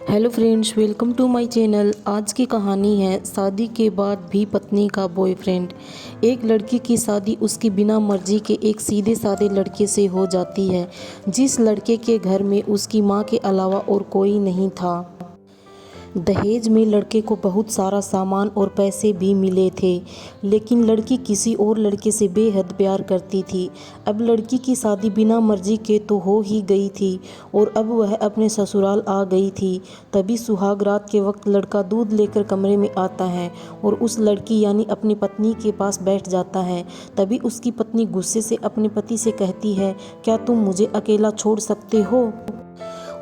Hello friends, welcome to my channel. आज की कहानी है शादी के बाद भी पत्नी का बॉयफ्रेंड। एक लड़की की शादी उसकी बिना मर्जी के एक सीधे साधे लड़के से हो जाती है, जिस लड़के के घर में उसकी माँ के अलावा और कोई नहीं था। दहेज में लड़के को बहुत सारा सामान और पैसे भी मिले थे, लेकिन लड़की किसी और लड़के से बेहद प्यार करती थी। अब लड़की की शादी बिना मर्जी के तो हो ही गई थी और अब वह अपने ससुराल आ गई थी। तभी सुहाग रात के वक्त लड़का दूध लेकर कमरे में आता है और उस लड़की यानी अपनी पत्नी के पास बैठ जाता है। तभी उसकी पत्नी गुस्से से अपने पति से कहती है, क्या तुम मुझे अकेला छोड़ सकते हो?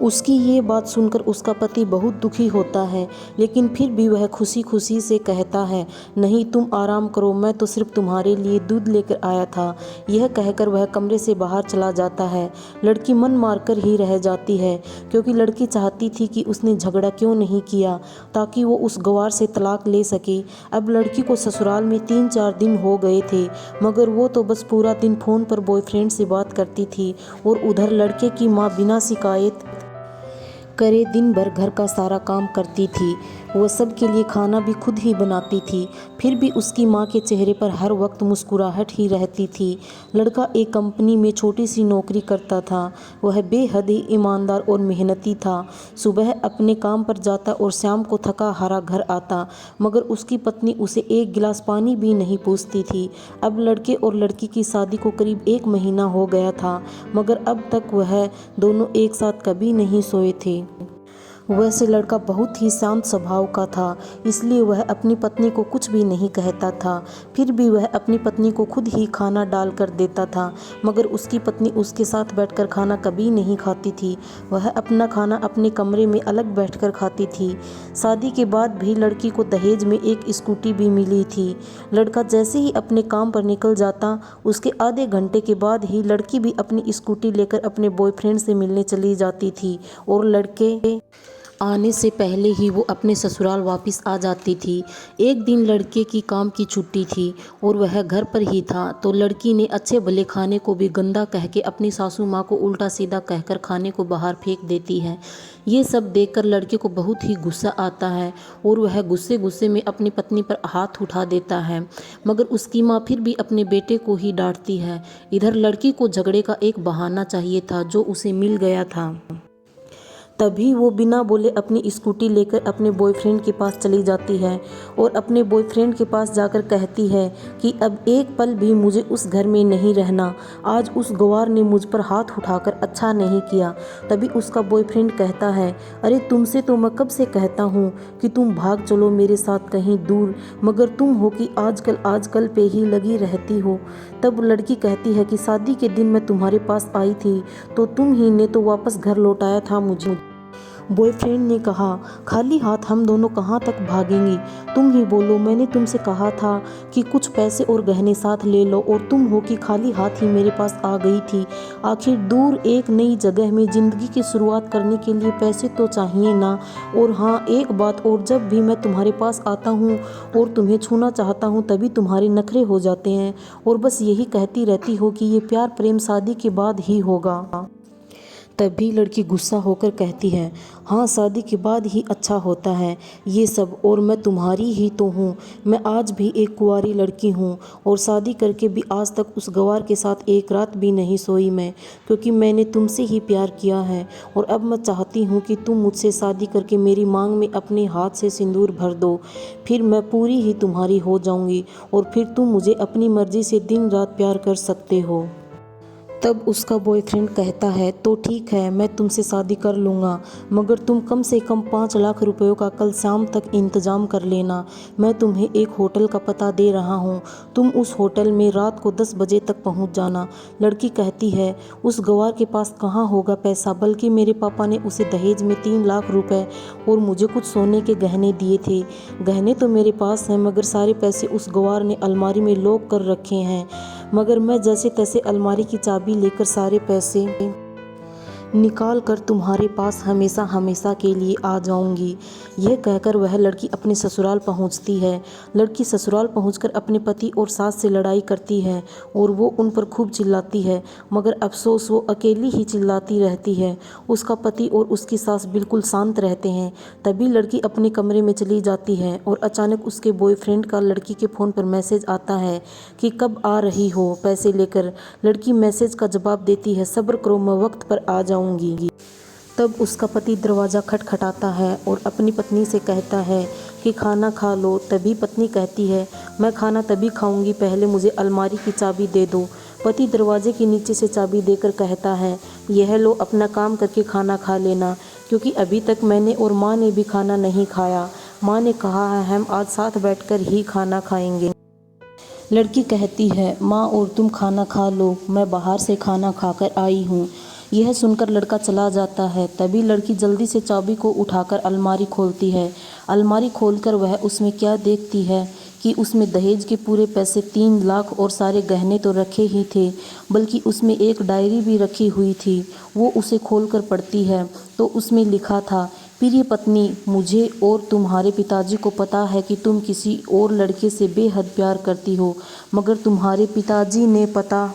उसकी ये बात सुनकर उसका पति बहुत दुखी होता है, लेकिन फिर भी वह खुशी खुशी से कहता है, नहीं तुम आराम करो, मैं तो सिर्फ तुम्हारे लिए दूध लेकर आया था। यह कहकर वह कमरे से बाहर चला जाता है। लड़की मन मारकर ही रह जाती है, क्योंकि लड़की चाहती थी कि उसने झगड़ा क्यों नहीं किया, ताकि वो उस गवार से तलाक ले सके। अब लड़की को ससुराल में 3-4 दिन हो गए थे, मगर वो तो बस पूरा दिन फ़ोन पर बॉयफ्रेंड से बात करती थी और उधर लड़के की माँ बिना शिकायत करे दिन भर घर का सारा काम करती थी। वह सबके लिए खाना भी खुद ही बनाती थी, फिर भी उसकी माँ के चेहरे पर हर वक्त मुस्कुराहट ही रहती थी। लड़का एक कंपनी में छोटी सी नौकरी करता था। वह बेहद ही ईमानदार और मेहनती था। सुबह अपने काम पर जाता और शाम को थका हारा घर आता, मगर उसकी पत्नी उसे एक गिलास पानी भी नहीं पूछती थी। अब लड़के और लड़की की शादी को करीब 1 महीना हो गया था, मगर अब तक वह दोनों एक साथ कभी नहीं सोए थे। वैसे लड़का बहुत ही शांत स्वभाव का था, इसलिए वह अपनी पत्नी को कुछ भी नहीं कहता था। फिर भी वह अपनी पत्नी को खुद ही खाना डाल कर देता था, मगर उसकी पत्नी उसके साथ बैठकर खाना कभी नहीं खाती थी। वह अपना खाना अपने कमरे में अलग बैठकर खाती थी। शादी के बाद भी लड़की को दहेज में एक स्कूटी भी मिली थी। लड़का जैसे ही अपने काम पर निकल जाता, उसके आधे घंटे के बाद ही लड़की भी अपनी स्कूटी लेकर अपने बॉयफ्रेंड से मिलने चली जाती थी और लड़के आने से पहले ही वो अपने ससुराल वापस आ जाती थी। एक दिन लड़के की काम की छुट्टी थी और वह घर पर ही था, तो लड़की ने अच्छे भले खाने को भी गंदा कह के अपनी सासू माँ को उल्टा सीधा कहकर खाने को बाहर फेंक देती है। ये सब देखकर लड़के को बहुत ही गुस्सा आता है और वह गुस्से गुस्से में अपनी पत्नी पर हाथ उठा देता है, मगर उसकी माँ फिर भी अपने बेटे को ही डांटती है। इधर लड़की को झगड़े का एक बहाना चाहिए था, जो उसे मिल गया था। तभी वो बिना बोले अपनी स्कूटी लेकर अपने बॉयफ्रेंड के पास चली जाती है और अपने बॉयफ्रेंड के पास जाकर कहती है कि अब एक पल भी मुझे उस घर में नहीं रहना। आज उस गवार ने मुझ पर हाथ उठाकर अच्छा नहीं किया। तभी उसका बॉयफ्रेंड कहता है, अरे तुमसे तो मैं कब से कहता हूँ कि तुम भाग चलो मेरे साथ कहीं दूर, मगर तुम हो कि आजकल पे ही लगी रहती हो। तब लड़की कहती है कि शादी के दिन मैं तुम्हारे पास आई थी तो तुम ही ने तो वापस घर लौटाया था मुझे। बॉयफ्रेंड ने कहा, खाली हाथ हम दोनों कहाँ तक भागेंगे? तुम ही बोलो, मैंने तुमसे कहा था कि कुछ पैसे और गहने साथ ले लो और तुम हो कि खाली हाथ ही मेरे पास आ गई थी। आखिर दूर एक नई जगह में ज़िंदगी की शुरुआत करने के लिए पैसे तो चाहिए ना। और हाँ, एक बात और, जब भी मैं तुम्हारे पास आता हूँ और तुम्हें छूना चाहता हूँ तभी तुम्हारे नखरे हो जाते हैं और बस यही कहती रहती हो कि ये प्यार प्रेम शादी के बाद ही होगा। तभी लड़की गुस्सा होकर कहती है, हाँ शादी के बाद ही अच्छा होता है ये सब, और मैं तुम्हारी ही तो हूँ। मैं आज भी एक कुंवारी लड़की हूँ और शादी करके भी आज तक उस गवार के साथ एक रात भी नहीं सोई मैं, क्योंकि मैंने तुमसे ही प्यार किया है। और अब मैं चाहती हूँ कि तुम मुझसे शादी करके मेरी मांग में अपने हाथ से सिंदूर भर दो, फिर मैं पूरी ही तुम्हारी हो जाऊँगी और फिर तुम मुझे अपनी मर्जी से दिन रात प्यार कर सकते हो। तब उसका बॉयफ्रेंड कहता है, तो ठीक है, मैं तुमसे शादी कर लूँगा, मगर तुम कम से कम 5 लाख रुपयों का कल शाम तक इंतजाम कर लेना। मैं तुम्हें एक होटल का पता दे रहा हूँ, तुम उस होटल में रात को 10 बजे तक पहुँच जाना। लड़की कहती है, उस गवार के पास कहाँ होगा पैसा, बल्कि मेरे पापा ने उसे दहेज में 3 लाख रुपए और मुझे कुछ सोने के गहने दिए थे। गहने तो मेरे पास हैं, मगर सारे पैसे उस गवार ने अलमारी में लॉक कर रखे हैं, मगर मैं जैसे तैसे अलमारी की चाबी लेकर सारे पैसे निकाल कर तुम्हारे पास हमेशा हमेशा के लिए आ जाऊंगी। यह कहकर वह लड़की अपने ससुराल पहुंचती है। लड़की ससुराल पहुंचकर अपने पति और सास से लड़ाई करती है और वो उन पर खूब चिल्लाती है, मगर अफसोस वो अकेली ही चिल्लाती रहती है। उसका पति और उसकी सास बिल्कुल शांत रहते हैं। तभी लड़की अपने कमरे में चली जाती है और अचानक उसके बॉयफ्रेंड का लड़की के फ़ोन पर मैसेज आता है कि कब आ रही हो पैसे लेकर। लड़की मैसेज का जवाब देती है, सब्र करो, मैं वक्त पर आ जाऊंगी। तब उसका पति दरवाज़ा खटखटाता है और अपनी पत्नी से कहता है कि खाना खा लो। तभी पत्नी कहती है, मैं खाना तभी खाऊंगी, पहले मुझे अलमारी की चाबी दे दो। पति दरवाजे के नीचे से चाबी देकर कहता है, यह लो, अपना काम करके खाना खा लेना, क्योंकि अभी तक मैंने और माँ ने भी खाना नहीं खाया। माँ ने कहा है हम आज साथ बैठकर ही खाना खाएंगे। लड़की कहती है, माँ और तुम खाना खा लो, मैं बाहर से खाना खाकर आई हूँ। यह सुनकर लड़का चला जाता है। तभी लड़की जल्दी से चाबी को उठाकर अलमारी खोलती है। अलमारी खोलकर वह उसमें क्या देखती है कि उसमें दहेज के पूरे पैसे 3 लाख और सारे गहने तो रखे ही थे, बल्कि उसमें एक डायरी भी रखी हुई थी। वो उसे खोलकर पढ़ती है तो उसमें लिखा था, प्रिय पत्नी, मुझे और तुम्हारे पिताजी को पता है कि तुम किसी और लड़के से बेहद प्यार करती हो, मगर तुम्हारे पिताजी ने पता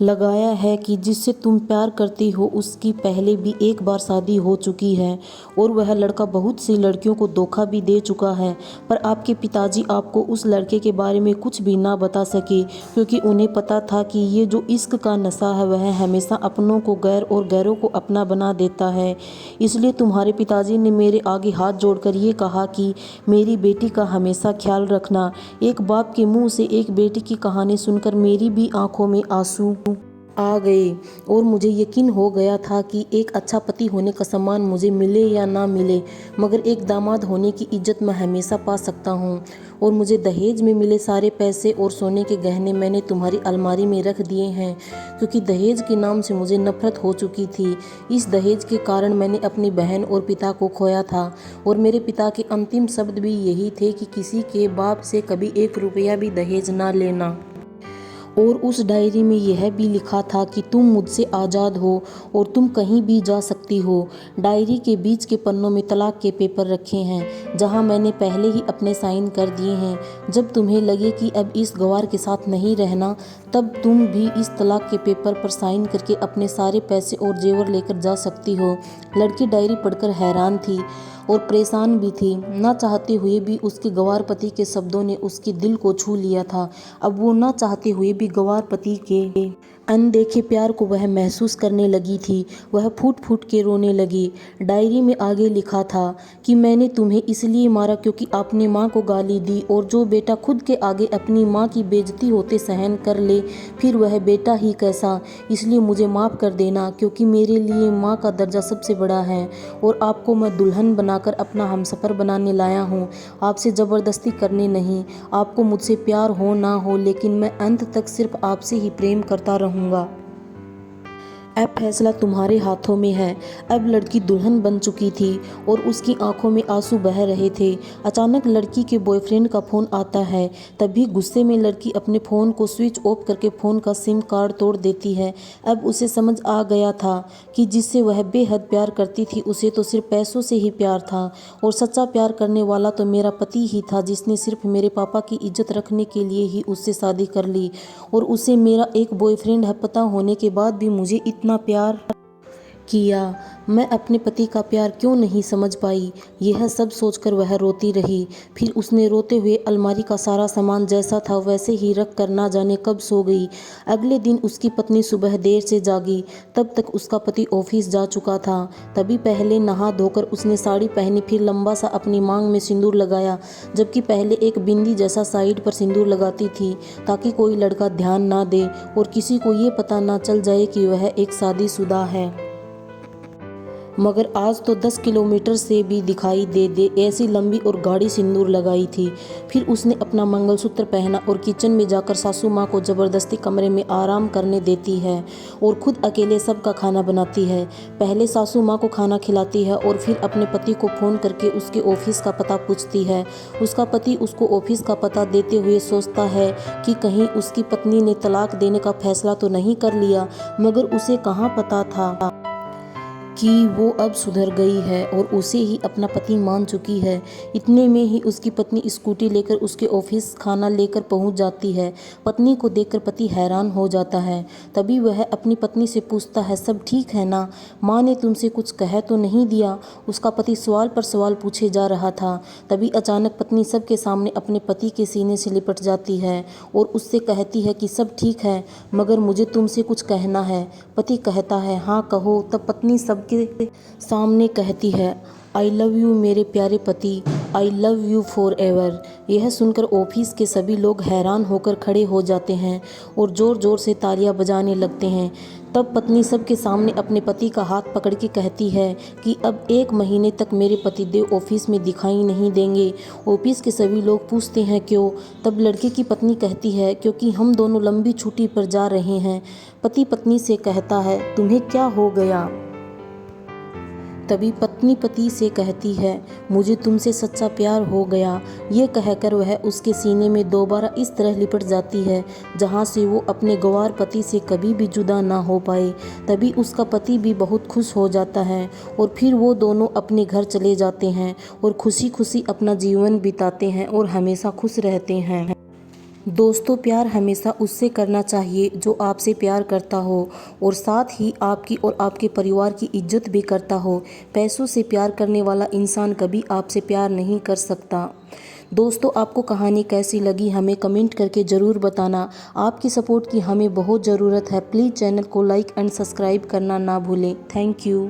लगाया है कि जिससे तुम प्यार करती हो उसकी पहले भी एक बार शादी हो चुकी है और वह लड़का बहुत सी लड़कियों को धोखा भी दे चुका है। पर आपके पिताजी आपको उस लड़के के बारे में कुछ भी ना बता सके, क्योंकि उन्हें पता था कि ये जो इश्क का नशा है वह हमेशा अपनों को गैर और गैरों को अपना बना देता है। इसलिए तुम्हारे पिताजी ने मेरे आगे हाथ जोड़कर ये कहा कि मेरी बेटी का हमेशा ख्याल रखना। एक बाप के मुंह से एक बेटी की कहानी सुनकर मेरी भी आंखों में आंसू आ गए और मुझे यकीन हो गया था कि एक अच्छा पति होने का सम्मान मुझे मिले या ना मिले, मगर एक दामाद होने की इज्जत मैं हमेशा पा सकता हूँ। और मुझे दहेज में मिले सारे पैसे और सोने के गहने मैंने तुम्हारी अलमारी में रख दिए हैं, क्योंकि दहेज के नाम से मुझे नफरत हो चुकी थी। इस दहेज के कारण मैंने अपनी बहन और पिता को खोया था और मेरे पिता के अंतिम शब्द भी यही थे कि किसी के बाप से कभी 1 रुपया भी दहेज ना लेना। और उस डायरी में यह भी लिखा था कि तुम मुझसे आज़ाद हो और तुम कहीं भी जा सकती हो। डायरी के बीच के पन्नों में तलाक के पेपर रखे हैं, जहां मैंने पहले ही अपने साइन कर दिए हैं। जब तुम्हें लगे कि अब इस गवार के साथ नहीं रहना, तब तुम भी इस तलाक के पेपर पर साइन करके अपने सारे पैसे और जेवर लेकर जा सकती हो। लड़की डायरी पढ़कर हैरान थी और परेशान भी थी। ना चाहते हुए भी उसके गंवार पति के शब्दों ने उसके दिल को छू लिया था। अब वो ना चाहते हुए भी गंवार पति के अनदेखे प्यार को वह महसूस करने लगी थी। वह फूट फूट के रोने लगी। डायरी में आगे लिखा था कि मैंने तुम्हें इसलिए मारा क्योंकि आपने माँ को गाली दी, और जो बेटा खुद के आगे अपनी माँ की बेइज्जती होते सहन कर ले, फिर वह बेटा ही कैसा। इसलिए मुझे माफ़ कर देना, क्योंकि मेरे लिए माँ का दर्जा सबसे बड़ा है और आपको मैं दुल्हन बनाकर अपना हमसफ़र बनाने लाया हूँ, आपसे ज़बरदस्ती करने नहीं। आपको मुझसे प्यार हो ना हो, लेकिन मैं अंत तक सिर्फ आपसे ही प्रेम करता रहूँगा। अब फैसला तुम्हारे हाथों में है। अब लड़की दुल्हन बन चुकी थी और उसकी आंखों में आंसू बह रहे थे। अचानक लड़की के बॉयफ्रेंड का फ़ोन आता है। तभी गुस्से में लड़की अपने फ़ोन को स्विच ऑफ करके फ़ोन का सिम कार्ड तोड़ देती है। अब उसे समझ आ गया था कि जिससे वह बेहद प्यार करती थी उसे तो सिर्फ पैसों से ही प्यार था, और सच्चा प्यार करने वाला तो मेरा पति ही था, जिसने सिर्फ मेरे पापा की इज्जत रखने के लिए ही उससे शादी कर ली। और उसे मेरा एक बॉयफ्रेंड है पता होने के बाद भी मुझे इतना प्यार किया। मैं अपने पति का प्यार क्यों नहीं समझ पाई। यह सब सोचकर वह रोती रही। फिर उसने रोते हुए अलमारी का सारा सामान जैसा था वैसे ही रख कर ना जाने कब सो गई। अगले दिन उसकी पत्नी सुबह देर से जागी। तब तक उसका पति ऑफिस जा चुका था। तभी पहले नहा धोकर उसने साड़ी पहनी, फिर लंबा सा अपनी मांग में सिंदूर लगाया, जबकि पहले एक बिंदी जैसा साइड पर सिंदूर लगाती थी, ताकि कोई लड़का ध्यान ना दे और किसी को ये पता ना चल जाए कि वह एक शादीशुदा है। मगर आज तो 10 किलोमीटर से भी दिखाई दे ऐसी लंबी और गाढ़ी सिंदूर लगाई थी। फिर उसने अपना मंगलसूत्र पहना और किचन में जाकर सासू माँ को ज़बरदस्ती कमरे में आराम करने देती है और खुद अकेले सबका खाना बनाती है। पहले सासू माँ को खाना खिलाती है और फिर अपने पति को फ़ोन करके उसके ऑफिस का पता पूछती है। उसका पति उसको ऑफिस का पता देते हुए सोचता है कि कहीं उसकी पत्नी ने तलाक देने का फैसला तो नहीं कर लिया, मगर उसे कहाँ पता था कि वो अब सुधर गई है और उसे ही अपना पति मान चुकी है। इतने में ही उसकी पत्नी स्कूटी लेकर उसके ऑफिस खाना लेकर पहुंच जाती है। पत्नी को देखकर पति हैरान हो जाता है। तभी वह अपनी पत्नी से पूछता है, सब ठीक है ना? माँ ने तुमसे कुछ कह तो नहीं दिया? उसका पति सवाल पर सवाल पूछे जा रहा था। तभी अचानक पत्नी सबके सामने अपने पति के सीने से लिपट जाती है और उससे कहती है कि सब ठीक है, मगर मुझे तुमसे कुछ कहना है। पति कहता है, हाँ कहो। तब पत्नी सबके सामने कहती है, आई लव यू मेरे प्यारे पति, I love you for ever. यह सुनकर ऑफिस के सभी लोग हैरान होकर खड़े हो जाते हैं और ज़ोर ज़ोर से तालियां बजाने लगते हैं। तब पत्नी सबके सामने अपने पति का हाथ पकड़ के कहती है कि अब 1 महीने तक मेरे पतिदेव ऑफिस में दिखाई नहीं देंगे। ऑफिस के सभी लोग पूछते हैं क्यों? तब लड़के की पत्नी कहती है, क्योंकि हम दोनों लंबी छुट्टी पर जा रहे हैं। पति पत्नी से कहता है, तुम्हें क्या हो गया? तभी पत्नी पति से कहती है, मुझे तुमसे सच्चा प्यार हो गया। ये कहकर वह उसके सीने में दोबारा इस तरह लिपट जाती है जहाँ से वो अपने गंवार पति से कभी भी जुदा ना हो पाए। तभी उसका पति भी बहुत खुश हो जाता है और फिर वो दोनों अपने घर चले जाते हैं और खुशी खुशी अपना जीवन बिताते हैं और हमेशा खुश रहते हैं। दोस्तों, प्यार हमेशा उससे करना चाहिए जो आपसे प्यार करता हो और साथ ही आपकी और आपके परिवार की इज्जत भी करता हो। पैसों से प्यार करने वाला इंसान कभी आपसे प्यार नहीं कर सकता। दोस्तों, आपको कहानी कैसी लगी हमें कमेंट करके ज़रूर बताना। आपकी सपोर्ट की हमें बहुत ज़रूरत है। प्लीज़ चैनल को लाइक एंड सब्सक्राइब करना ना भूलें। Thank you.